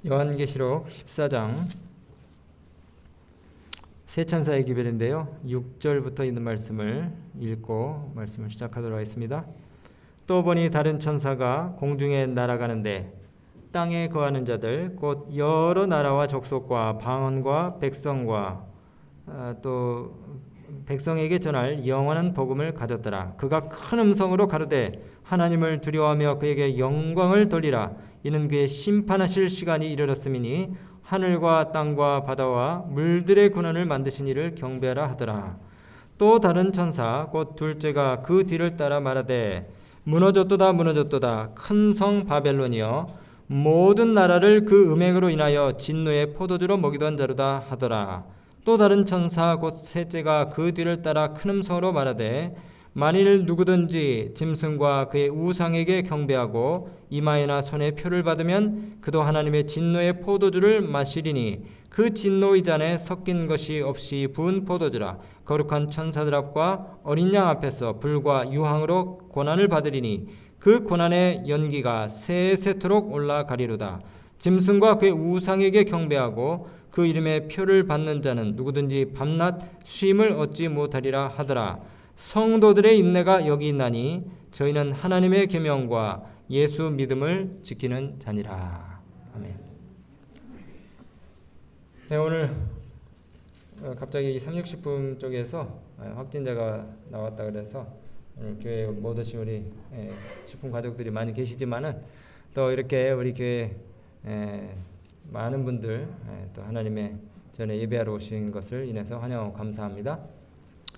요한계시록 14장 세 천사의 기별인데요. 6절부터 있는 말씀을 읽고 말씀을 시작하도록 하겠습니다. 또 보니 다른 천사가 공중에 날아가는데 땅에 거하는 자들 곧 여러 나라와 족속과 방언과 백성과 또 백성에게 전할 영원한 복음을 가졌더라. 그가 큰 음성으로 가로되 하나님을 두려워하며 그에게 영광을 돌리라. 이는 그의 심판하실 시간이 이르렀음이니 하늘과 땅과 바다와 물들의 근원을 만드신 이를 경배하라 하더라. 또 다른 천사 곧 둘째가 그 뒤를 따라 말하되 무너졌도다 무너졌도다 큰 성 바벨론이여 모든 나라를 그 음행으로 인하여 진노의 포도주로 먹이던 자로다 하더라. 또 다른 천사 곧 셋째가 그 뒤를 따라 큰 음성으로 말하되 만일 누구든지 짐승과 그의 우상에게 경배하고 이마에나 손에 표를 받으면 그도 하나님의 진노의 포도주를 마시리니 그 진노의 잔에 섞인 것이 없이 부은 포도주라. 거룩한 천사들 앞과 어린 양 앞에서 불과 유황으로 고난을 받으리니 그 고난의 연기가 세세토록 올라가리로다. 짐승과 그의 우상에게 경배하고 그 이름의 표를 받는 자는 누구든지 밤낮 쉼을 얻지 못하리라 하더라. 성도들의 인내가 여기 있나니 저희는 하나님의 계명과 예수 믿음을 지키는 자니라. 아멘. 네, 오늘 갑자기 360분 쪽에서 확진자가 나왔다 그래서 오늘 교회 못 오신 우리 식품 가족들이 많이 계시지만은 또 이렇게 우리 교회 많은 분들 또 하나님의 전에 예배하러 오신 것을 인해서 환영하고 감사합니다.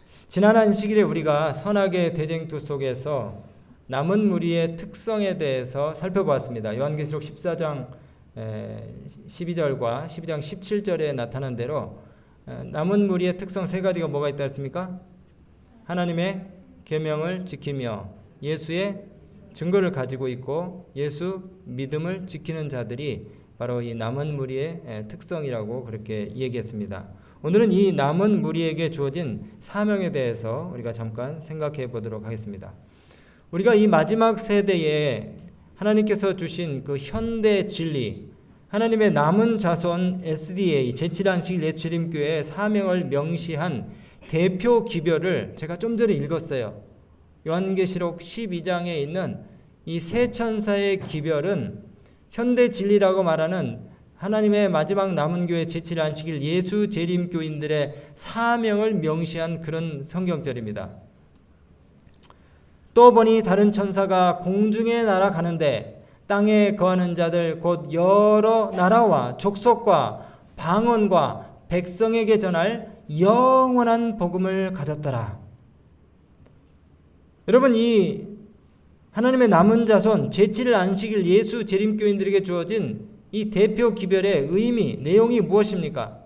지난 안식일에 우리가 선악의 대쟁투 속에서 남은 무리의 특성에 대해서 살펴보았습니다. 요한계시록 14장 12절과 12장 17절에 나타난 대로 남은 무리의 특성 세 가지가 뭐가 있다 했습니까? 하나님의 계명을 지키며 예수의 증거를 가지고 있고 예수 믿음을 지키는 자들이 바로 이 남은 무리의 특성이라고 그렇게 얘기했습니다. 오늘은 이 남은 무리에게 주어진 사명에 대해서 우리가 잠깐 생각해 보도록 하겠습니다. 우리가 이 마지막 세대에 하나님께서 주신 그 현대 진리, 하나님의 남은 자손 SDA 제7안식 예수님교회의 사명을 명시한 대표 기별을 제가 좀 전에 읽었어요. 요한계시록 12장에 있는 이 세 천사의 기별은 현대 진리라고 말하는 하나님의 마지막 남은 교회 제7안식일 예수 재림교인들의 사명을 명시한 그런 성경절입니다. 또 보니 다른 천사가 공중에 날아가는데 땅에 거하는 자들 곧 여러 나라와 족속과 방언과 백성에게 전할 영원한 복음을 가졌더라. 여러분, 이 하나님의 남은 자손 제7안식일 예수 재림교인들에게 주어진 이 대표 기별의 의미, 내용이 무엇입니까?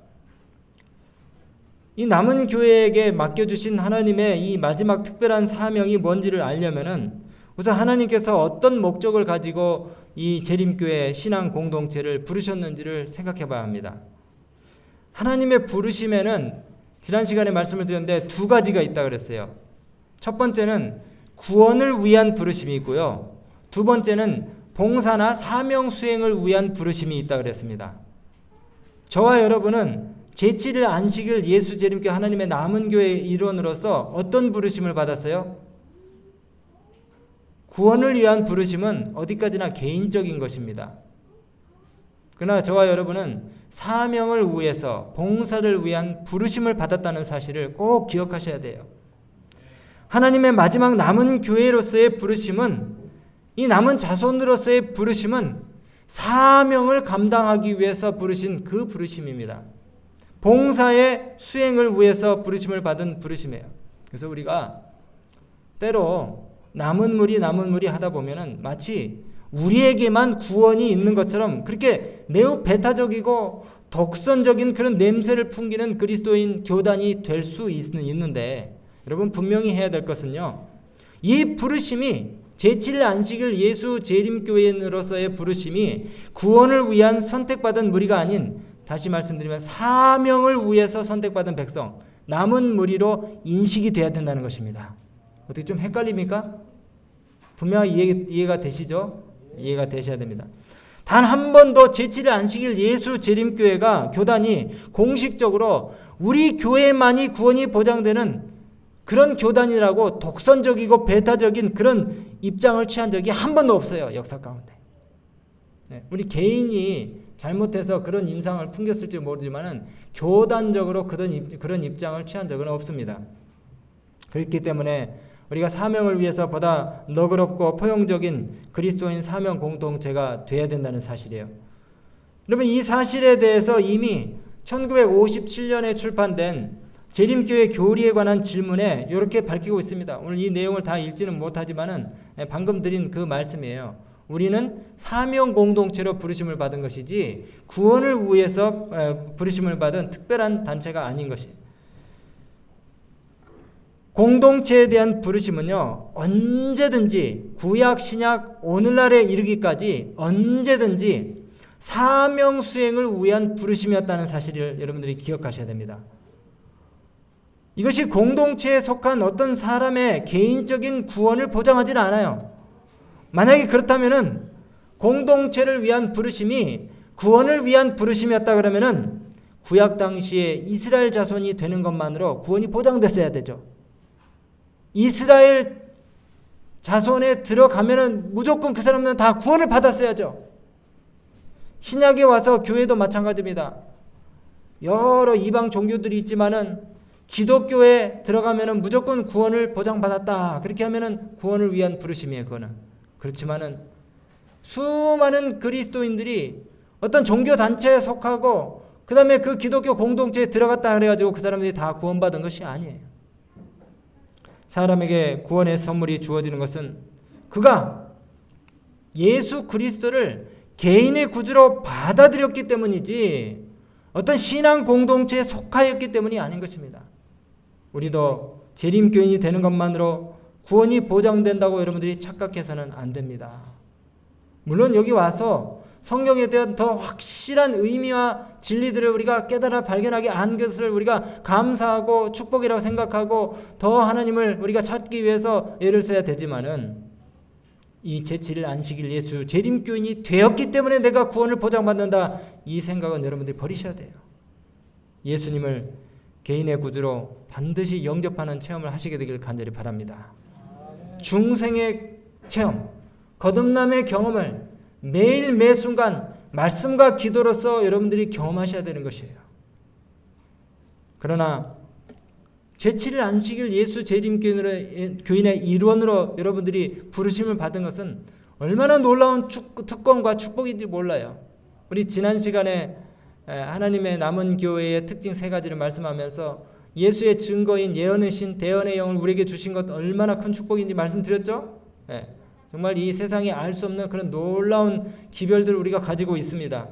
이 남은 교회에게 맡겨주신 하나님의 이 마지막 특별한 사명이 뭔지를 알려면은 우선 하나님께서 어떤 목적을 가지고 이 재림교회 신앙 공동체를 부르셨는지를 생각해 봐야 합니다. 하나님의 부르심에는 지난 시간에 말씀을 드렸는데 두 가지가 있다 그랬어요. 첫 번째는 구원을 위한 부르심이 있고요. 두 번째는 봉사나 사명 수행을 위한 부르심이 있다 그랬습니다. 저와 여러분은 제7일 안식일 예수 재림교회 하나님의 남은 교회의 일원으로서 어떤 부르심을 받았어요? 구원을 위한 부르심은 어디까지나 개인적인 것입니다. 그러나 저와 여러분은 사명을 위해서 봉사를 위한 부르심을 받았다는 사실을 꼭 기억하셔야 돼요. 하나님의 마지막 남은 교회로서의 부르심은 이 남은 자손으로서의 부르심은 사명을 감당하기 위해서 부르신 그 부르심입니다. 봉사의 수행을 위해서 부르심을 받은 부르심이에요. 그래서 우리가 때로 남은 무리 하다 보면은 마치 우리에게만 구원이 있는 것처럼 그렇게 매우 배타적이고 독선적인 그런 냄새를 풍기는 그리스도인 교단이 될 수 있는데 여러분 분명히 해야 될 것은요. 이 부르심이 제7일 안식일 예수 재림교인으로서의 부르심이 구원을 위한 선택받은 무리가 아닌 다시 말씀드리면 사명을 위해서 선택받은 백성, 남은 무리로 인식이 돼야 된다는 것입니다. 어떻게 좀 헷갈립니까? 분명히 이해가 되시죠? 이해가 되셔야 됩니다. 단 한 번도 제7일 안식일 예수 재림교회가 교단이 공식적으로 우리 교회만이 구원이 보장되는 그런 교단이라고 독선적이고 배타적인 그런 입장을 취한 적이 한 번도 없어요. 역사 가운데. 우리 개인이 잘못해서 그런 인상을 풍겼을지 모르지만은 교단적으로 그런 입장을 취한 적은 없습니다. 그렇기 때문에 우리가 사명을 위해서 보다 너그럽고 포용적인 그리스도인 사명 공동체가 돼야 된다는 사실이에요. 여러분, 이 사실에 대해서 이미 1957년에 출판된 재림교회 교리에 관한 질문에 이렇게 밝히고 있습니다. 오늘 이 내용을 다 읽지는 못하지만은 방금 드린 그 말씀이에요. 우리는 사명 공동체로 부르심을 받은 것이지 구원을 위해서 부르심을 받은 특별한 단체가 아닌 것이에요. 공동체에 대한 부르심은요, 언제든지 구약, 신약, 오늘날에 이르기까지 언제든지 사명 수행을 위한 부르심이었다는 사실을 여러분들이 기억하셔야 됩니다. 이것이 공동체에 속한 어떤 사람의 개인적인 구원을 보장하지는 않아요. 만약에 그렇다면은 공동체를 위한 부르심이 구원을 위한 부르심이었다 그러면은 구약 당시에 이스라엘 자손이 되는 것만으로 구원이 보장됐어야 되죠. 이스라엘 자손에 들어가면은 무조건 그 사람들은 다 구원을 받았어야죠. 신약에 와서 교회도 마찬가지입니다. 여러 이방 종교들이 있지만은 기독교에 들어가면은 무조건 구원을 보장받았다. 그렇게 하면은 구원을 위한 부르심이에요, 그거는. 그렇지만은 수많은 그리스도인들이 어떤 종교 단체에 속하고 그 다음에 그 기독교 공동체에 들어갔다 그래가지고 그 사람들이 다 구원받은 것이 아니에요. 사람에게 구원의 선물이 주어지는 것은 그가 예수 그리스도를 개인의 구주로 받아들였기 때문이지 어떤 신앙 공동체에 속하였기 때문이 아닌 것입니다. 우리도 재림교인이 되는 것만으로 구원이 보장된다고 여러분들이 착각해서는 안 됩니다. 물론 여기 와서 성경에 대한 더 확실한 의미와 진리들을 우리가 깨달아 발견하게 한 것을 우리가 감사하고 축복이라고 생각하고 더 하나님을 우리가 찾기 위해서 애를 써야 되지만은 이 제7일 안식일 예수 재림교인이 되었기 때문에 내가 구원을 보장받는다, 이 생각은 여러분들이 버리셔야 돼요. 예수님을 개인의 구주로 반드시 영접하는 체험을 하시게 되길 간절히 바랍니다. 중생의 체험, 거듭남의 경험을 매일 매순간 말씀과 기도로서 여러분들이 경험하셔야 되는 것이에요. 그러나 제7일 안식일 예수 재림교인의 일원으로 여러분들이 부르심을 받은 것은 얼마나 놀라운 특권과 축복인지 몰라요. 우리 지난 시간에 하나님의 남은 교회의 특징 3가지를 말씀하면서 예수의 증거인 예언의 신 대언의 영을 우리에게 주신 것 얼마나 큰 축복인지 말씀드렸죠? 네. 정말 이 세상에 알 수 없는 그런 놀라운 기별들을 우리가 가지고 있습니다.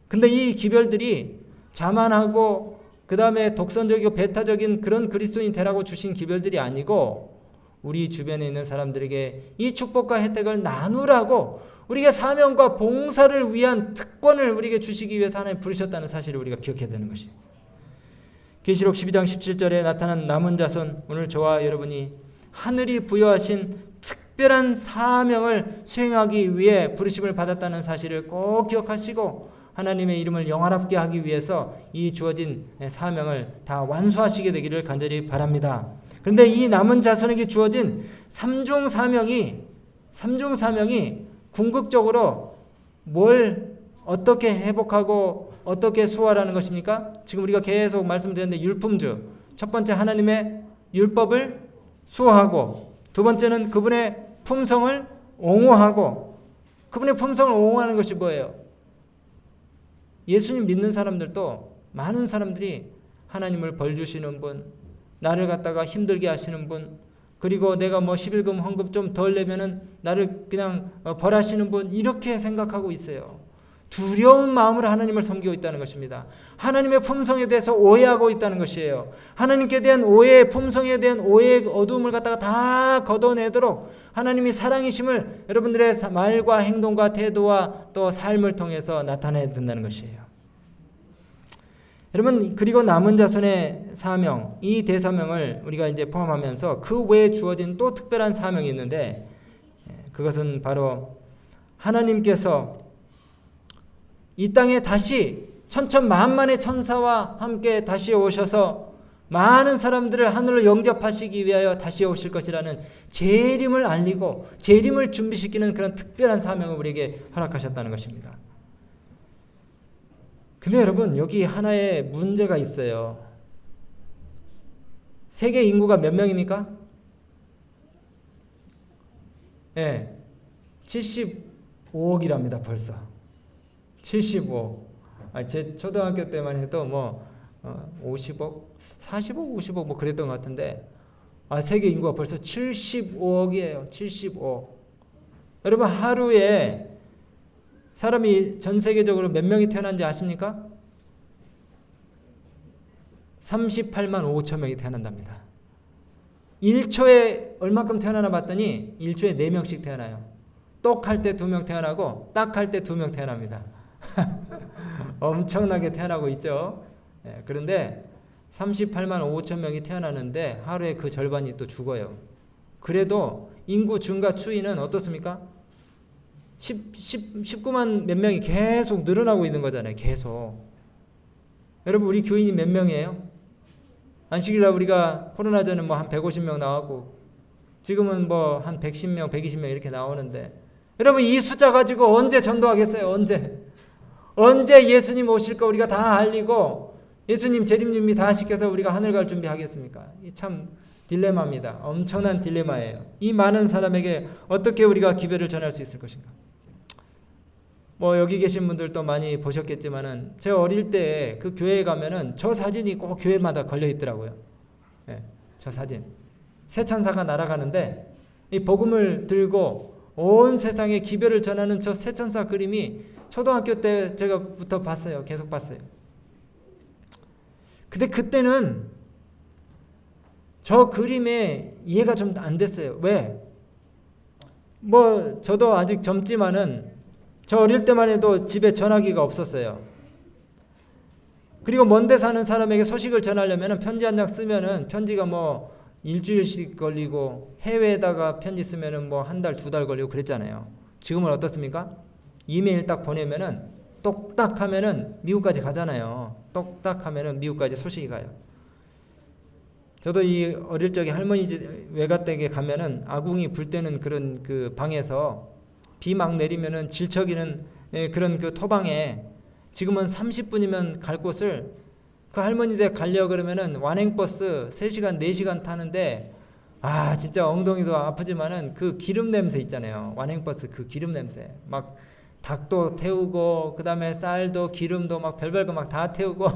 근데 이 기별들이 자만하고 그 다음에 독선적이고 배타적인 그런 그리스도인이 되라고 주신 기별들이 아니고 우리 주변에 있는 사람들에게 이 축복과 혜택을 나누라고 우리가 사명과 봉사를 위한 특권을 우리에게 주시기 위해서 하나님 부르셨다는 사실을 우리가 기억해야 되는 것이에요. 계시록 12장 17절에 나타난 남은 자손, 오늘 저와 여러분이 하늘이 부여하신 특별한 사명을 수행하기 위해 부르심을 받았다는 사실을 꼭 기억하시고 하나님의 이름을 영화롭게 하기 위해서 이 주어진 사명을 다 완수하시게 되기를 간절히 바랍니다. 그런데 이 남은 자손에게 주어진 삼중 사명이 궁극적으로 뭘 어떻게 회복하고 어떻게 수호하라는 것입니까? 지금 우리가 계속 말씀드렸는데 율품주, 첫 번째 하나님의 율법을 수호하고, 두 번째는 그분의 품성을 옹호하고, 그분의 품성을 옹호하는 것이 뭐예요? 예수님 믿는 사람들도 많은 사람들이 하나님을 벌 주시는 분, 나를 갖다가 힘들게 하시는 분, 그리고 내가 뭐 11금 헌금 좀 덜 내면은 나를 그냥 벌하시는 분, 이렇게 생각하고 있어요. 두려운 마음으로 하나님을 섬기고 있다는 것입니다. 하나님의 품성에 대해서 오해하고 있다는 것이에요. 하나님께 대한 오해, 품성에 대한 오해의 어두움을 갖다가 다 걷어내도록 하나님이 사랑이심을 여러분들의 말과 행동과 태도와 또 삶을 통해서 나타내야 된다는 것이에요. 여러분, 그리고 남은 자손의 사명, 이 대사명을 우리가 이제 포함하면서 그 외에 주어진 또 특별한 사명이 있는데, 그것은 바로 하나님께서 이 땅에 다시 천천만만의 천사와 함께 다시 오셔서 많은 사람들을 하늘로 영접하시기 위하여 다시 오실 것이라는 재림을 알리고 재림을 준비시키는 그런 특별한 사명을 우리에게 허락하셨다는 것입니다. 근데 여러분, 여기 하나의 문제가 있어요. 세계 인구가 몇 명입니까? 네, 75억이랍니다. 벌써 75억. 제 초등학교 때만 해도 50억, 40억, 50억 그랬던 것 같은데, 세계 인구가 벌써 75억이에요. 75억. 여러분, 하루에 사람이 전 세계적으로 몇 명이 태어난지 아십니까? 38만 5천 명이 태어난답니다. 1초에 얼마큼 태어나나 봤더니 1초에 4명씩 태어나요. 똑할 때 2명 태어나고 딱할 때 2명 태어납니다. 엄청나게 태어나고 있죠. 그런데 38만 5천 명이 태어나는데 하루에 그 절반이 또 죽어요. 그래도 인구 증가 추이는 어떻습니까? 19만 몇 명이 계속 늘어나고 있는 거잖아요. 계속. 여러분, 우리 교인이 몇 명이에요? 안식일날 우리가 코로나 전에 한 150명 나왔고 지금은 한 110명, 120명 이렇게 나오는데, 여러분, 이 숫자 가지고 언제 전도하겠어요? 언제 예수님 오실까 우리가 다 알리고 예수님 재림 준비 다 시켜서 우리가 하늘 갈 준비하겠습니까? 이 참 딜레마입니다. 엄청난 딜레마예요. 이 많은 사람에게 어떻게 우리가 기별을 전할 수 있을 것인가? 여기 계신 분들도 많이 보셨겠지만은 제가 어릴 때 그 교회에 가면은 저 사진이 꼭 교회마다 걸려 있더라고요. 저 사진. 새 천사가 날아가는데 이 복음을 들고 온 세상에 기별을 전하는 저 새 천사 그림이 초등학교 때 제가부터 봤어요. 계속 봤어요. 근데 그때는 저 그림에 이해가 좀 안 됐어요. 왜? 저도 아직 젊지만은 저 어릴 때만 해도 집에 전화기가 없었어요. 그리고 먼데 사는 사람에게 소식을 전하려면 편지 한 장 쓰면은 편지가 일주일씩 걸리고, 해외에다가 편지 쓰면은 한 달, 2달 걸리고 그랬잖아요. 지금은 어떻습니까? 이메일 딱 보내면은 똑딱 하면은 미국까지 가잖아요. 똑딱 하면은 미국까지 소식이 가요. 저도 이 어릴 적에 할머니 집 외가댁에 가면은 아궁이 불 때는 그런 그 방에서 비 막 내리면은 질척이는 그런 그 토방에 지금은 30분이면 갈 곳을 그 할머니 댁 가려고 그러면은 완행버스 3시간, 4시간 타는데 진짜 엉덩이도 아프지만은 그 기름 냄새 있잖아요. 완행버스 그 기름 냄새. 막 닭도 태우고 그다음에 쌀도 기름도 막 별별 거 막 다 태우고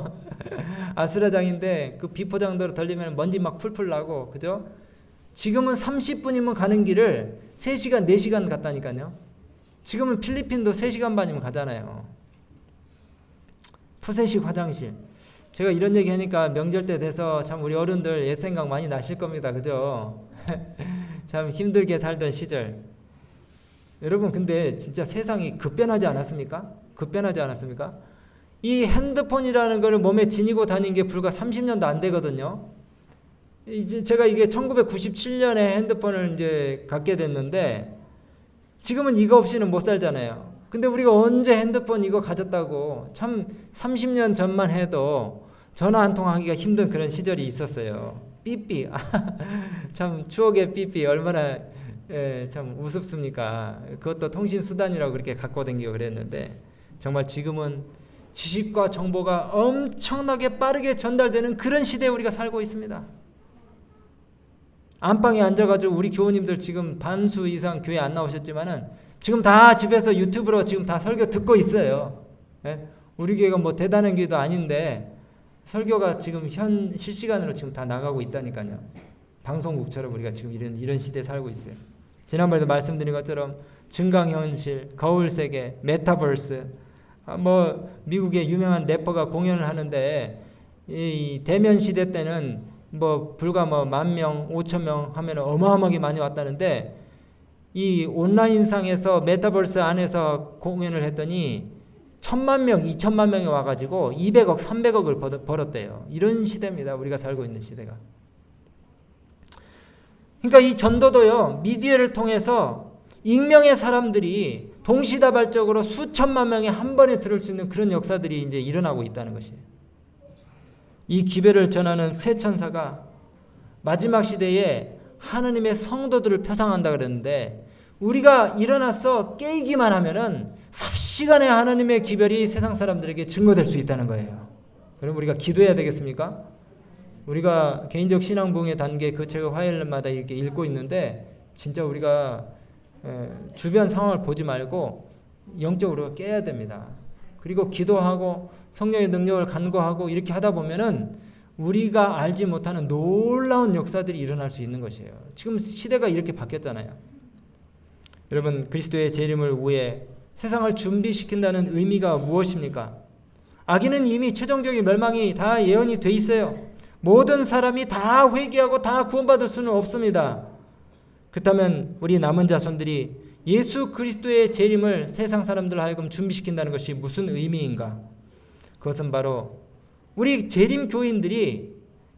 아수라장인데 그 비포장도로 돌리면 먼지 막 풀풀 나고, 그죠? 지금은 30분이면 가는 길을 3시간, 4시간 갔다니까요. 지금은 필리핀도 3시간 반이면 가잖아요. 푸세식 화장실. 제가 이런 얘기 하니까 명절 때 돼서 참 우리 어른들 옛 생각 많이 나실 겁니다. 그죠? 참 힘들게 살던 시절. 여러분, 근데 진짜 세상이 급변하지 않았습니까? 이 핸드폰이라는 걸 몸에 지니고 다닌 게 불과 30년도 안 되거든요. 이제 제가 이게 1997년에 핸드폰을 이제 갖게 됐는데 지금은 이거 없이는 못 살잖아요. 근데 우리가 언제 핸드폰 이거 가졌다고, 참 30년 전만 해도 전화 한 통 하기가 힘든 그런 시절이 있었어요. 삐삐. 참 추억의 삐삐 얼마나 참 우습습니까? 그것도 통신수단이라고 그렇게 갖고 다니고 그랬는데, 정말 지금은 지식과 정보가 엄청나게 빠르게 전달되는 그런 시대에 우리가 살고 있습니다. 안방에 앉아가지고 우리 교우님들 지금 반수 이상 교회 안 나오셨지만은 지금 다 집에서 유튜브로 지금 다 설교 듣고 있어요. 우리 교회가 대단한 교회도 아닌데 설교가 지금 실시간으로 지금 다 나가고 있다니까요. 방송국처럼 우리가 지금 이런 시대에 살고 있어요. 지난번에도 말씀드린 것처럼 증강현실, 거울세계, 메타버스, 미국의 유명한 래퍼가 공연을 하는데 이 대면 시대 때는 불과 10,000명, 5,000명 하면 어마어마하게 많이 왔다는데, 이 온라인상에서 메타버스 안에서 공연을 했더니 1,000만 명, 2,000만 명이 와가지고 200억, 300억을 벌었대요. 이런 시대입니다. 우리가 살고 있는 시대가. 그러니까 이 전도도요, 미디어를 통해서 익명의 사람들이 동시다발적으로 수천만 명이 한 번에 들을 수 있는 그런 역사들이 이제 일어나고 있다는 것이에요. 이 기별을 전하는 새 천사가 마지막 시대에 하나님의 성도들을 표상한다 그랬는데, 우리가 일어나서 깨이기만 하면은 삽시간에 하나님의 기별이 세상 사람들에게 증거될 수 있다는 거예요. 그럼 우리가 기도해야 되겠습니까? 우리가 개인적 신앙 부흥의 단계 그 책을 화요일마다 이렇게 읽고 있는데, 진짜 우리가 주변 상황을 보지 말고 영적으로 깨야 됩니다. 그리고 기도하고 성령의 능력을 간구하고 이렇게 하다 보면은 우리가 알지 못하는 놀라운 역사들이 일어날 수 있는 것이에요. 지금 시대가 이렇게 바뀌었잖아요. 여러분, 그리스도의 재림을 위해 세상을 준비시킨다는 의미가 무엇입니까? 악인은 이미 최종적인 멸망이 다 예언이 돼 있어요. 모든 사람이 다 회개하고 다 구원받을 수는 없습니다. 그렇다면 우리 남은 자손들이 예수 그리스도의 재림을 세상 사람들 하여금 준비시킨다는 것이 무슨 의미인가? 그것은 바로 우리 재림 교인들이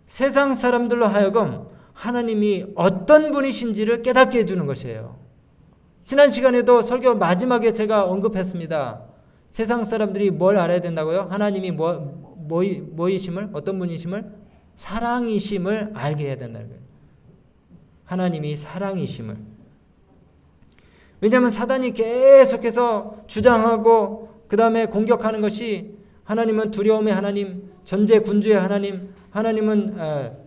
세상 사람들로 하여금 하나님이 어떤 분이신지를 깨닫게 해주는 것이에요. 지난 시간에도 설교 마지막에 제가 언급했습니다. 세상 사람들이 뭘 알아야 된다고요? 하나님이 뭐이심을, 어떤 분이심을? 사랑이심을 알게 해야 된다는 거예요. 하나님이 사랑이심을. 왜냐하면 사단이 계속해서 주장하고 그 다음에 공격하는 것이 하나님은 두려움의 하나님, 전제군주의 하나님, 하나님은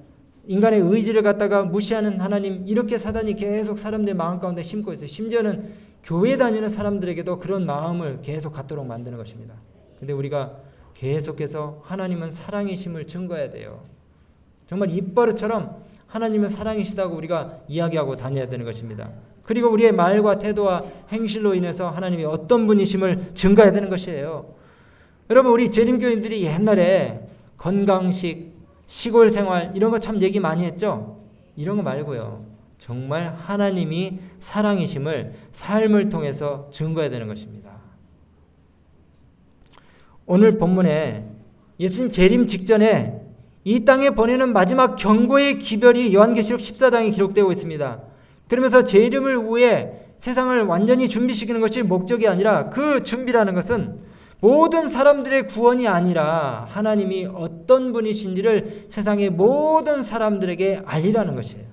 인간의 의지를 갖다가 무시하는 하나님, 이렇게 사단이 계속 사람들의 마음 가운데 심고 있어요. 심지어는 교회 다니는 사람들에게도 그런 마음을 계속 갖도록 만드는 것입니다. 근데 우리가 계속해서 하나님은 사랑이심을 증거해야 돼요. 정말 입버릇처럼 하나님은 사랑이시다고 우리가 이야기하고 다녀야 되는 것입니다. 그리고 우리의 말과 태도와 행실로 인해서 하나님이 어떤 분이심을 증거해야 되는 것이에요. 여러분, 우리 재림교인들이 옛날에 건강식, 시골 생활 이런 거 참 얘기 많이 했죠? 이런 거 말고요. 정말 하나님이 사랑이심을 삶을 통해서 증거해야 되는 것입니다. 오늘 본문에 예수님 재림 직전에 이 땅에 보내는 마지막 경고의 기별이 요한계시록 14장에 기록되고 있습니다. 그러면서 재림을 위해 세상을 완전히 준비시키는 것이 목적이 아니라, 그 준비라는 것은 모든 사람들의 구원이 아니라 하나님이 어떤 분이신지를 세상의 모든 사람들에게 알리라는 것이에요.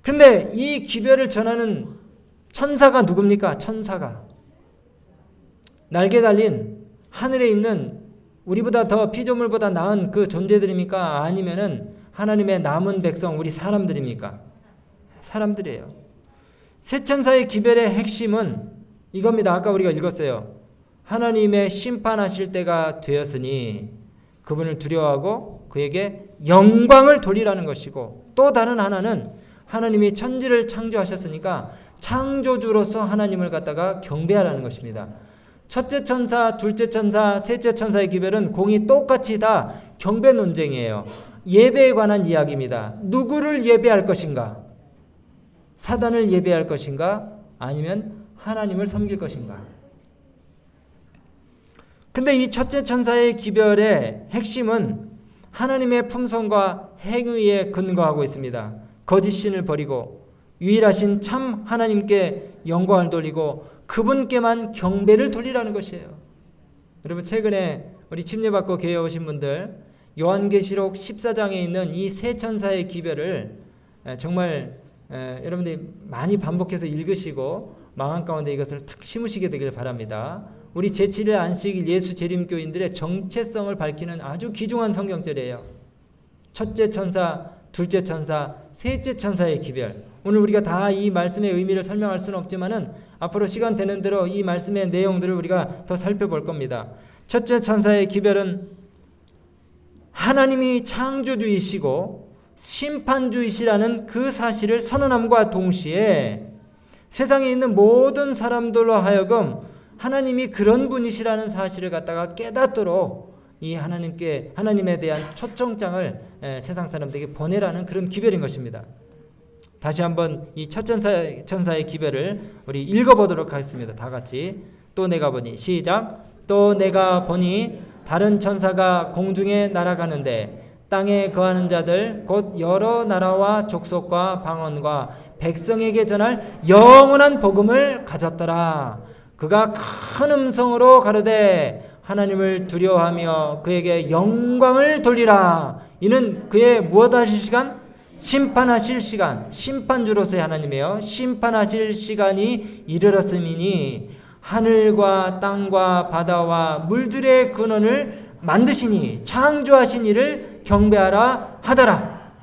그런데 이 기별을 전하는 천사가 누굽니까? 천사가 날개 달린 하늘에 있는 우리보다 더 피조물보다 나은 그 존재들입니까? 아니면은 하나님의 남은 백성, 우리 사람들입니까? 사람들이에요. 새 천사의 기별의 핵심은 이겁니다. 아까 우리가 읽었어요. 하나님의 심판하실 때가 되었으니 그분을 두려워하고 그에게 영광을 돌리라는 것이고, 또 다른 하나는 하나님이 천지를 창조하셨으니까 창조주로서 하나님을 갖다가 경배하라는 것입니다. 첫째 천사, 둘째 천사, 셋째 천사의 기별은 공이 똑같이 다 경배 논쟁이에요. 예배에 관한 이야기입니다. 누구를 예배할 것인가? 사단을 예배할 것인가? 아니면 하나님을 섬길 것인가? 근데 이 첫째 천사의 기별의 핵심은 하나님의 품성과 행위에 근거하고 있습니다. 거짓 신을 버리고 유일하신 참 하나님께 영광을 돌리고 그분께만 경배를 돌리라는 것이에요. 여러분, 최근에 우리 침례받고 교회에 오신 분들 요한계시록 14장에 있는 이 세 천사의 기별을 정말 여러분들이 많이 반복해서 읽으시고 마음 가운데 이것을 탁 심으시게 되길 바랍니다. 우리 제7일 안식일 예수 재림교인들의 정체성을 밝히는 아주 귀중한 성경절이에요. 첫째 천사, 둘째 천사, 셋째 천사의 기별. 오늘 우리가 다 이 말씀의 의미를 설명할 수는 없지만은 앞으로 시간 되는 대로 이 말씀의 내용들을 우리가 더 살펴볼 겁니다. 첫째 천사의 기별은 하나님이 창조주이시고 심판주이시라는 그 사실을 선언함과 동시에 세상에 있는 모든 사람들로 하여금 하나님이 그런 분이시라는 사실을 갖다가 깨닫도록 이 하나님에 대한 초청장을 세상 사람들에게 보내라는 그런 기별인 것입니다. 다시 한번 이 첫 천사의 기별을 우리 읽어보도록 하겠습니다. 다 같이. 또 내가 보니, 시작. 또 내가 보니 다른 천사가 공중에 날아가는데 땅에 거하는 자들 곧 여러 나라와 족속과 방언과 백성에게 전할 영원한 복음을 가졌더라. 그가 큰 음성으로 가로되 하나님을 두려워하며 그에게 영광을 돌리라. 이는 그의 무엇 하실 시간? 심판하실 시간. 심판주로서의 하나님이에요. 심판하실 시간이 이르렀음이니 하늘과 땅과 바다와 물들의 근원을 만드시니 창조하신 이를 경배하라 하더라.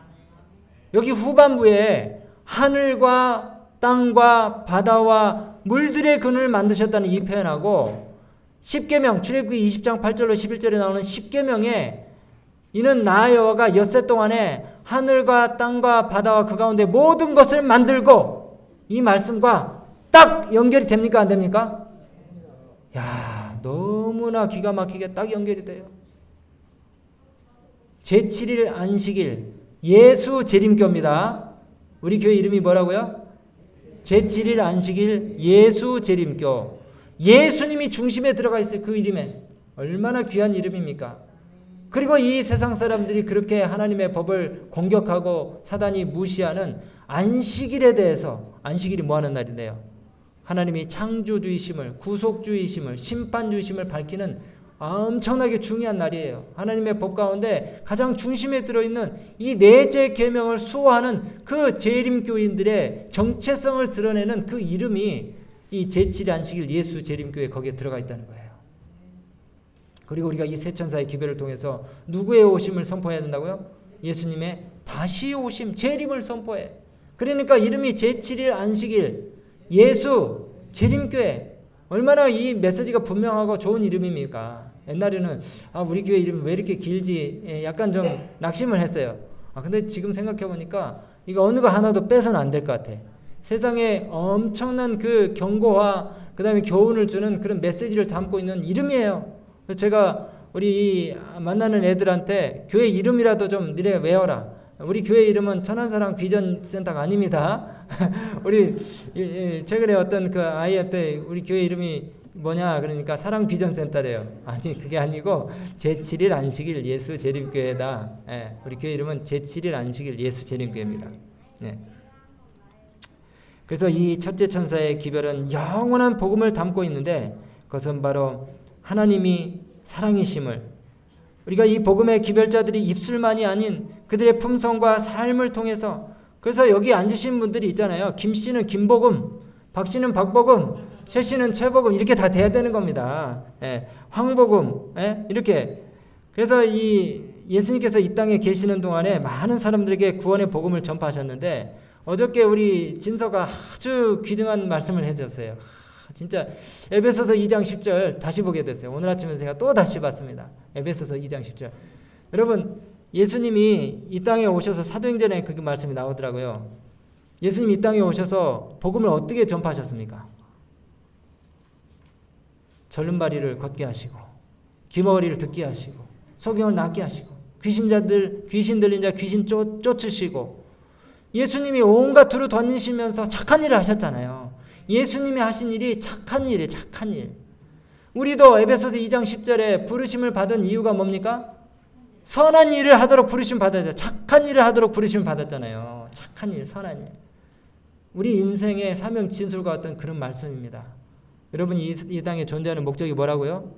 여기 후반부에 하늘과 땅과 바다와 물들의 근원을 만드셨다는 이 표현하고 십계명 출애굽기 20장 8절로 11절에 나오는 십계명에 이는 나 여호와가 엿새 동안에 하늘과 땅과 바다와 그 가운데 모든 것을 만들고, 이 말씀과 딱 연결이 됩니까 안 됩니까? 야, 너무나 기가 막히게 딱 연결이 돼요. 제7일 안식일 예수 재림교입니다. 우리 교회 이름이 뭐라고요? 제7일 안식일 예수 재림교. 예수님이 중심에 들어가 있어요. 그 이름에. 얼마나 귀한 이름입니까? 그리고 이 세상 사람들이 그렇게 하나님의 법을 공격하고 사단이 무시하는 안식일에 대해서, 안식일이 뭐하는 날인데요? 하나님이 창조주이심을, 구속주이심을, 심판주이심을 밝히는 엄청나게 중요한 날이에요. 하나님의 법 가운데 가장 중심에 들어있는 이 넷째 계명을 수호하는 그 재림교인들의 정체성을 드러내는 그 이름이 이 제7일 안식일 예수 재림교에 거기에 들어가 있다는 거예요. 그리고 우리가 이 세 천사의 기별을 통해서 누구의 오심을 선포해야 된다고요? 예수님의 다시 오심, 재림을 선포해. 그러니까 이름이 제7일 안식일 예수 재림교회. 얼마나 이 메시지가 분명하고 좋은 이름입니까? 옛날에는 우리 교회 이름이 왜 이렇게 길지? 약간 좀 낙심을 했어요. 근데 지금 생각해 보니까 이거 어느 거 하나도 빼서는 안 될 것 같아. 세상에 엄청난 그 경고와 그 다음에 교훈을 주는 그런 메시지를 담고 있는 이름이에요. 그래서 제가 우리 만나는 애들한테 교회 이름이라도 좀 니네 외워라. 우리 교회 이름은 천안사랑 비전센터가 아닙니다. 우리 최근에 어떤 그 아이한테 우리 교회 이름이 뭐냐 그러니까 사랑 비전센터래요. 아니 그게 아니고 제7일 안식일 예수 재림교회다. 예, 우리 교회 이름은 제7일 안식일 예수 재림교회입니다. 예. 그래서 이 첫째 천사의 기별은 영원한 복음을 담고 있는데 그것은 바로 하나님이 사랑이심을, 우리가 이 복음의 기별자들이 입술만이 아닌 그들의 품성과 삶을 통해서, 그래서 여기 앉으신 분들이 있잖아요. 김 씨는 김복음, 박 씨는 박복음, 최 씨는 최복음, 이렇게 다 돼야 되는 겁니다. 예, 황복음, 예, 이렇게. 그래서 이 예수님께서 이 땅에 계시는 동안에 많은 사람들에게 구원의 복음을 전파하셨는데 어저께 우리 진서가 아주 귀중한 말씀을 해줬어요. 진짜 에베소서 2장 10절 다시 보게 됐어요. 오늘 아침에 제가 또 다시 봤습니다. 에베소서 2장 10절. 여러분, 예수님이 이 땅에 오셔서 사도행전에 그 말씀이 나오더라고요. 예수님이 이 땅에 오셔서 복음을 어떻게 전파하셨습니까? 절름발이를 걷게 하시고 귀머거리를 듣게 하시고 소경을 낫게 하시고 귀신 들린 자 귀신 쫓으시고 예수님이 온갖 두루 던지시면서 착한 일을 하셨잖아요. 예수님이 하신 일이 착한 일이에요. 착한 일. 우리도 에베소서 2장 10절에 부르심을 받은 이유가 뭡니까? 선한 일을 하도록 부르심 받았잖아요. 착한 일을 하도록 부르심 받았잖아요. 착한 일, 선한 일. 우리 인생의 사명 진술과 같은 그런 말씀입니다. 여러분, 이 땅에 존재하는 목적이 뭐라고요?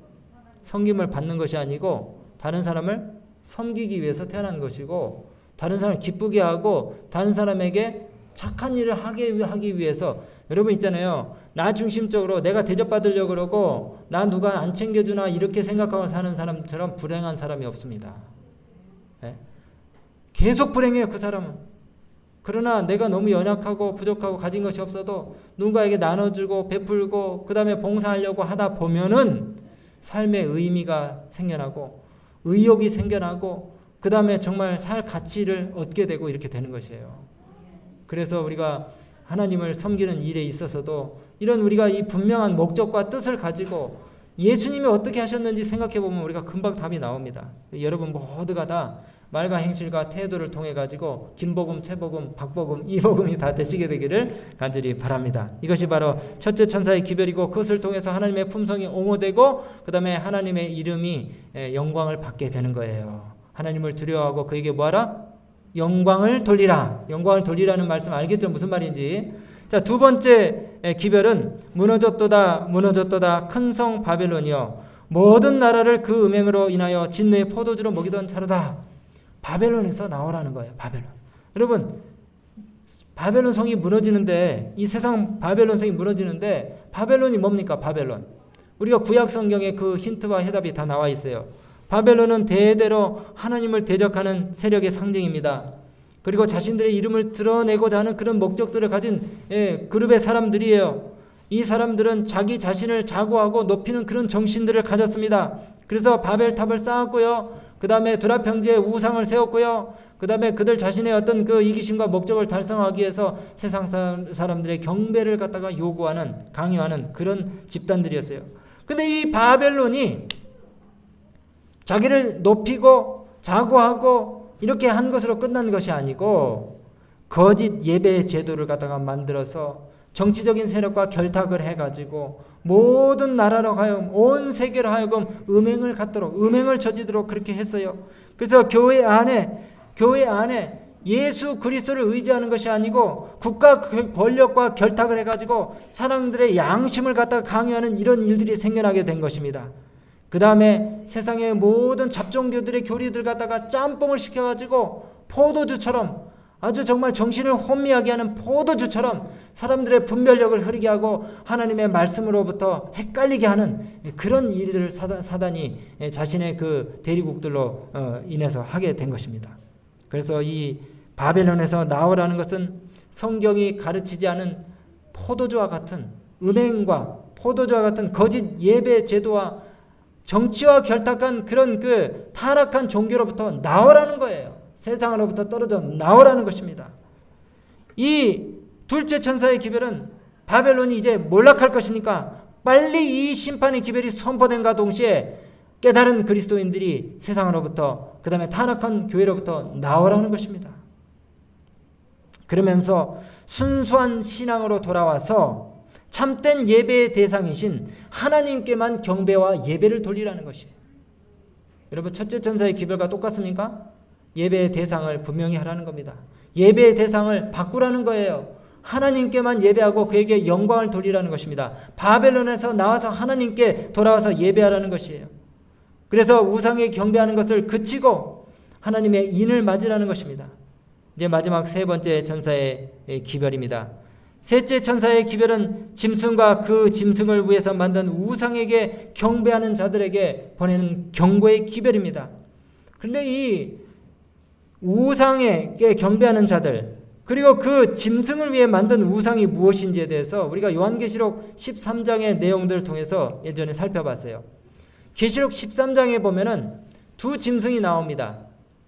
섬김을 받는 것이 아니고 다른 사람을 섬기기 위해서 태어난 것이고 다른 사람을 기쁘게 하고 다른 사람에게 착한 일을 하기 위해서. 여러분 있잖아요. 나 중심적으로 내가 대접받으려고 그러고 나 누가 안 챙겨주나 이렇게 생각하고 사는 사람처럼 불행한 사람이 없습니다. 네? 계속 불행해요. 그 사람은. 그러나 내가 너무 연약하고 부족하고 가진 것이 없어도 누군가에게 나눠주고 베풀고 그 다음에 봉사하려고 하다 보면은 삶의 의미가 생겨나고 의욕이 생겨나고 그 다음에 정말 살 가치를 얻게 되고 이렇게 되는 것이에요. 그래서 우리가 하나님을 섬기는 일에 있어서도 이런 우리가 이 분명한 목적과 뜻을 가지고 예수님이 어떻게 하셨는지 생각해 보면 우리가 금방 답이 나옵니다. 여러분 모두가 다 말과 행실과 태도를 통해 가지고 김복음, 최복음, 박복음, 이복음이 다 되시게 되기를 간절히 바랍니다. 이것이 바로 첫째 천사의 기별이고 그것을 통해서 하나님의 품성이 옹호되고 그 다음에 하나님의 이름이 영광을 받게 되는 거예요. 하나님을 두려워하고 그에게 뭐하라? 영광을 돌리라. 영광을 돌리라는 말씀 알겠죠? 무슨 말인지. 자, 두 번째 기별은 무너졌도다 무너졌도다 큰 성 바벨론이여 모든 나라를 그 음행으로 인하여 진노의 포도주로 먹이던 자로다. 바벨론에서 나오라는 거예요. 바벨론. 여러분, 바벨론 성이 무너지는데, 이 세상 바벨론 성이 무너지는데 바벨론이 뭡니까? 바벨론. 우리가 구약 성경에 그 힌트와 해답이 다 나와 있어요. 바벨론은 대대로 하나님을 대적하는 세력의 상징입니다. 그리고 자신들의 이름을 드러내고자 하는 그런 목적들을 가진 그룹의 사람들이에요. 이 사람들은 자기 자신을 자고하고 높이는 그런 정신들을 가졌습니다. 그래서 바벨탑을 쌓았고요. 그 다음에 두라 평지에 우상을 세웠고요. 그 다음에 그들 자신의 어떤 그 이기심과 목적을 달성하기 위해서 세상 사람들의 경배를 갖다가 요구하는, 강요하는 그런 집단들이었어요. 근데 이 바벨론이 자기를 높이고 자고하고 이렇게 한 것으로 끝난 것이 아니고 거짓 예배 제도를 갖다가 만들어서 정치적인 세력과 결탁을 해가지고 모든 나라로 하여금 온 세계로 하여금 음행을 갖도록, 음행을 저지도록 그렇게 했어요. 그래서 교회 안에 예수 그리스도를 의지하는 것이 아니고 국가 권력과 결탁을 해가지고 사람들의 양심을 갖다가 강요하는 이런 일들이 생겨나게 된 것입니다. 그 다음에 세상의 모든 잡종교들의 교리들 갖다가 짬뽕을 시켜가지고 포도주처럼, 아주 정말 정신을 혼미하게 하는 포도주처럼 사람들의 분별력을 흐리게 하고 하나님의 말씀으로부터 헷갈리게 하는 그런 일들을 사단이 자신의 그 대리국들로 인해서 하게 된 것입니다. 그래서 이 바벨론에서 나오라는 것은 성경이 가르치지 않은 포도주와 같은 음행과 포도주와 같은 거짓 예배 제도와 정치와 결탁한 그런 그 타락한 종교로부터 나오라는 거예요. 세상으로부터 떨어져 나오라는 것입니다. 이 둘째 천사의 기별은 바벨론이 이제 몰락할 것이니까 빨리 이 심판의 기별이 선포된과 동시에 깨달은 그리스도인들이 세상으로부터, 그 다음에 타락한 교회로부터 나오라는 것입니다. 그러면서 순수한 신앙으로 돌아와서 참된 예배의 대상이신 하나님께만 경배와 예배를 돌리라는 것이에요. 여러분, 첫째 천사의 기별과 똑같습니까? 예배의 대상을 분명히 하라는 겁니다. 예배의 대상을 바꾸라는 거예요. 하나님께만 예배하고 그에게 영광을 돌리라는 것입니다. 바벨론에서 나와서 하나님께 돌아와서 예배하라는 것이에요. 그래서 우상에 경배하는 것을 그치고 하나님의 인을 맞으라는 것입니다. 이제 마지막 세 번째 천사의 기별입니다. 셋째 천사의 기별은 짐승과 그 짐승을 위해서 만든 우상에게 경배하는 자들에게 보내는 경고의 기별입니다. 그런데 이 우상에게 경배하는 자들, 그리고 그 짐승을 위해 만든 우상이 무엇인지에 대해서 우리가 요한계시록 13장의 내용들을 통해서 예전에 살펴봤어요. 계시록 13장에 보면은 두 짐승이 나옵니다.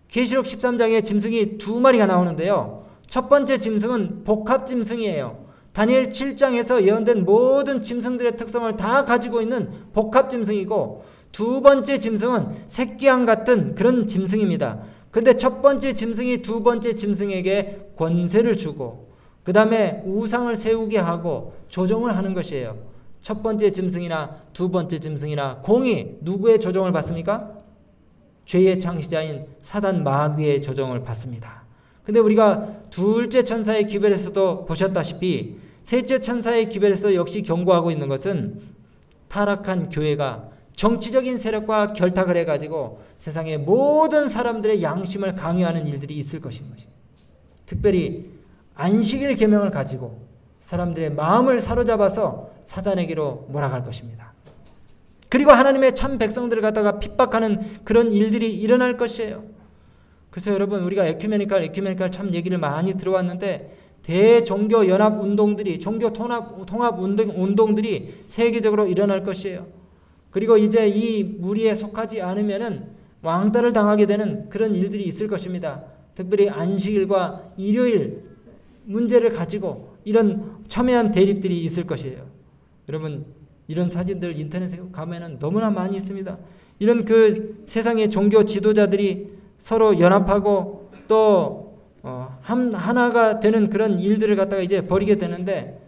계시록 13장에 짐승이 두 마리가 나오는데요. 첫 번째 짐승은 복합 짐승이에요. 다니엘 7장에서 예언된 모든 짐승들의 특성을 다 가지고 있는 복합 짐승이고, 두 번째 짐승은 새끼양 같은 그런 짐승입니다. 근데 첫 번째 짐승이 두 번째 짐승에게 권세를 주고 그 다음에 우상을 세우게 하고 조종을 하는 것이에요. 첫 번째 짐승이나 두 번째 짐승이나 공이 누구의 조종을 받습니까? 죄의 창시자인 사단 마귀의 조종을 받습니다. 근데 우리가 둘째 천사의 기별에서도 보셨다시피 셋째 천사의 기별에서도 역시 경고하고 있는 것은 타락한 교회가 정치적인 세력과 결탁을 해가지고 세상의 모든 사람들의 양심을 강요하는 일들이 있을 것인 것이에요. 특별히 안식일 계명을 가지고 사람들의 마음을 사로잡아서 사단에게로 몰아갈 것입니다. 그리고 하나님의 참 백성들을 갖다가 핍박하는 그런 일들이 일어날 것이에요. 그래서 여러분, 우리가 에큐메니칼 참 얘기를 많이 들어왔는데 대종교 연합 운동들이, 종교 통합 운동들이 세계적으로 일어날 것이에요. 그리고 이제 이 무리에 속하지 않으면은 왕따를 당하게 되는 그런 일들이 있을 것입니다. 특별히 안식일과 일요일 문제를 가지고 이런 첨예한 대립들이 있을 것이에요. 여러분, 이런 사진들 인터넷에 가면은 너무나 많이 있습니다. 이런 그 세상의 종교 지도자들이 서로 연합하고 또 하나가 되는 그런 일들을 갖다가 이제 벌이게 되는데,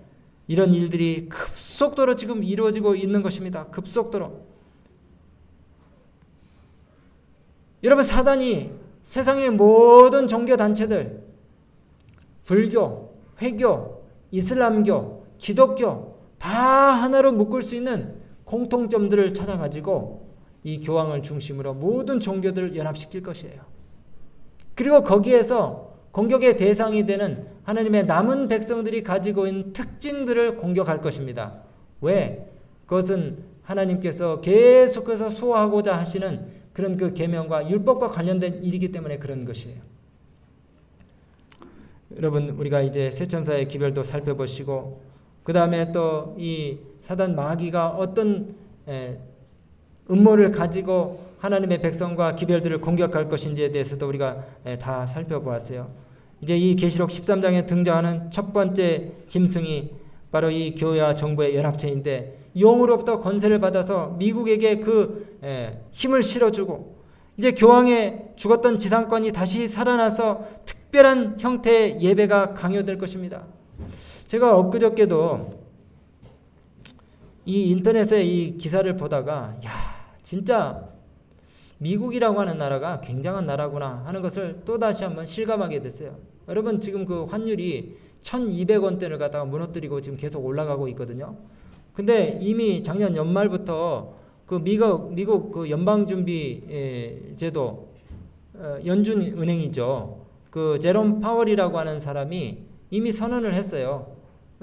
이런 일들이 급속도로 지금 이루어지고 있는 것입니다. 급속도로. 여러분, 사단이 세상의 모든 종교 단체들, 불교, 회교, 이슬람교, 기독교 다 하나로 묶을 수 있는 공통점들을 찾아가지고 이 교황을 중심으로 모든 종교들을 연합시킬 것이에요. 그리고 거기에서 공격의 대상이 되는 하나님의 남은 백성들이 가지고 있는 특징들을 공격할 것입니다. 왜? 그것은 하나님께서 계속해서 수호하고자 하시는 그런 그 계명과 율법과 관련된 일이기 때문에 그런 것이에요. 여러분, 우리가 이제 세 천사의 기별도 살펴보시고 그 다음에 또 이 사단 마귀가 어떤 음모를 가지고 하나님의 백성과 기별들을 공격할 것인지에 대해서도 우리가 다 살펴보았어요. 이제 이 계시록 13장에 등장하는 첫 번째 짐승이 바로 이 교회와 정부의 연합체인데 영으로부터 권세를 받아서 미국에게 그 힘을 실어주고 이제 교황의 죽었던 지상권이 다시 살아나서 특별한 형태의 예배가 강요될 것입니다. 제가 엊그저께도 이 인터넷에 이 기사를 보다가 진짜 미국이라고 하는 나라가 굉장한 나라구나 하는 것을 또다시 한번 실감하게 됐어요. 여러분, 지금 그 환율이 1200원대를 갖다가 무너뜨리고 지금 계속 올라가고 있거든요. 근데 이미 작년 연말부터 그 미국 그 연방준비 제도 연준은행이죠. 그 제롬 파월이라고 하는 사람이 이미 선언을 했어요.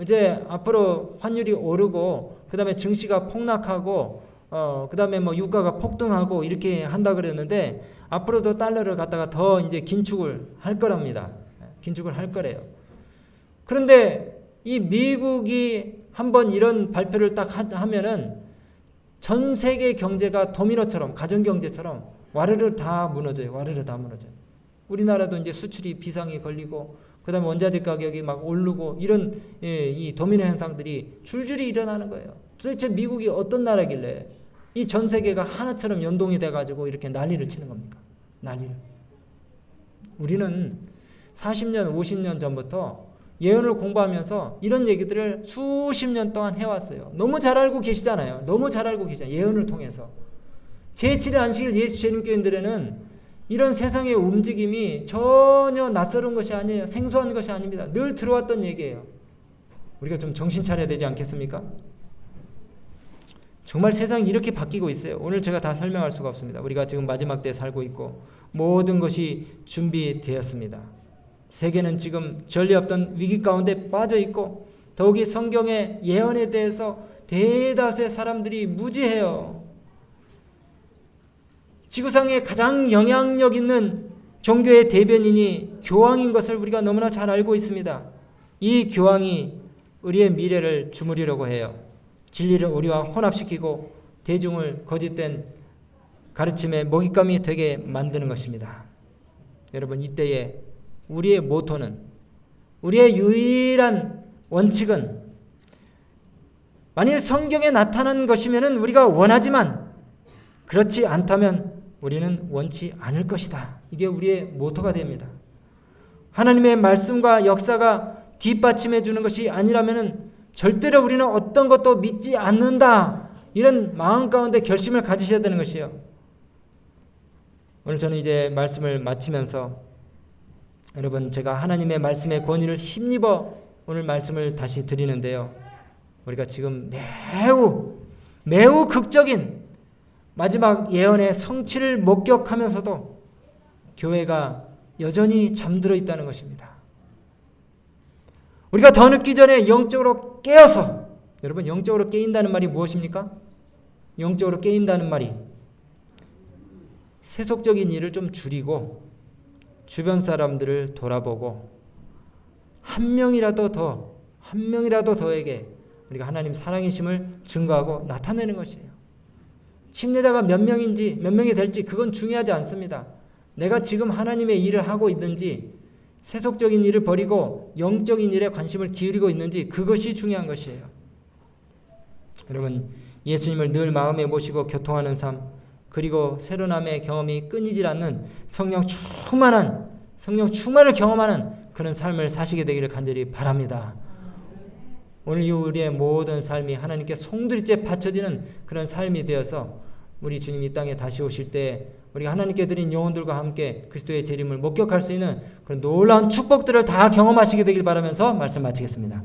이제 앞으로 환율이 오르고 그다음에 증시가 폭락하고 그다음에 뭐 유가가 폭등하고 이렇게 한다 그랬는데 앞으로도 달러를 갖다가 더 이제 긴축을 할 거랍니다. 긴축을 할 거래요. 그런데 이 미국이 한번 이런 발표를 딱 하면은 전 세계 경제가 도미노처럼 가정 경제처럼 와르르 다 무너져요. 와르르 다 무너져요. 우리나라도 이제 수출이 비상이 걸리고 그다음에 원자재 가격이 막 오르고 이런 이 도미노 현상들이 줄줄이 일어나는 거예요. 도대체 미국이 어떤 나라길래 이 전 세계가 하나처럼 연동이 돼가지고 이렇게 난리를 치는 겁니까? 난리를. 우리는 40년, 50년 전부터 예언을 공부하면서 이런 얘기들을 수십 년 동안 해왔어요. 너무 잘 알고 계시잖아요. 너무 잘 알고 계시잖아요. 예언을 통해서. 제7의 안식일 예수 재림교인들에는 이런 세상의 움직임이 전혀 낯설은 것이 아니에요. 생소한 것이 아닙니다. 늘 들어왔던 얘기예요. 우리가 좀 정신 차려야 되지 않겠습니까? 정말 세상이 이렇게 바뀌고 있어요. 오늘 제가 다 설명할 수가 없습니다. 우리가 지금 마지막 때에 살고 있고 모든 것이 준비되었습니다. 세계는 지금 전례 없던 위기 가운데 빠져 있고 더욱이 성경의 예언에 대해서 대다수의 사람들이 무지해요. 지구상에 가장 영향력 있는 종교의 대변인이 교황인 것을 우리가 너무나 잘 알고 있습니다. 이 교황이 우리의 미래를 주무리려고 해요. 진리를 우리와 혼합시키고 대중을 거짓된 가르침의 먹잇감이 되게 만드는 것입니다. 여러분, 이때에 우리의 모토는, 우리의 유일한 원칙은 만일 성경에 나타난 것이면 우리가 원하지만 그렇지 않다면 우리는 원치 않을 것이다. 이게 우리의 모토가 됩니다. 하나님의 말씀과 역사가 뒷받침해 주는 것이 아니라면 절대로 우리는 어떤 것도 믿지 않는다. 이런 마음 가운데 결심을 가지셔야 되는 것이에요. 오늘 저는 이제 말씀을 마치면서 여러분, 제가 하나님의 말씀의 권위를 힘입어 오늘 말씀을 다시 드리는데요. 우리가 지금 매우 극적인 마지막 예언의 성취를 목격하면서도 교회가 여전히 잠들어 있다는 것입니다. 우리가 더 늦기 전에 영적으로 깨어서, 여러분, 영적으로 깨인다는 말이 무엇입니까? 영적으로 깨인다는 말이 세속적인 일을 좀 줄이고 주변 사람들을 돌아보고 한 명이라도 더에게 우리가 하나님 사랑이심을 증거하고 나타내는 것이에요. 침례자가 몇 명인지 몇 명이 될지 그건 중요하지 않습니다. 내가 지금 하나님의 일을 하고 있는지 세속적인 일을 버리고 영적인 일에 관심을 기울이고 있는지 그것이 중요한 것이에요. 여러분, 예수님을 늘 마음에 모시고 교통하는 삶, 그리고 새로남의 경험이 끊이질 않는 성령 충만을 경험하는 그런 삶을 사시게 되기를 간절히 바랍니다. 오늘 이후 우리의 모든 삶이 하나님께 송두리째 바쳐지는 그런 삶이 되어서 우리 주님 이 땅에 다시 오실 때 우리가 하나님께 드린 영혼들과 함께 그리스도의 재림을 목격할 수 있는 그런 놀라운 축복들을 다 경험하시게 되길 바라면서 말씀 마치겠습니다.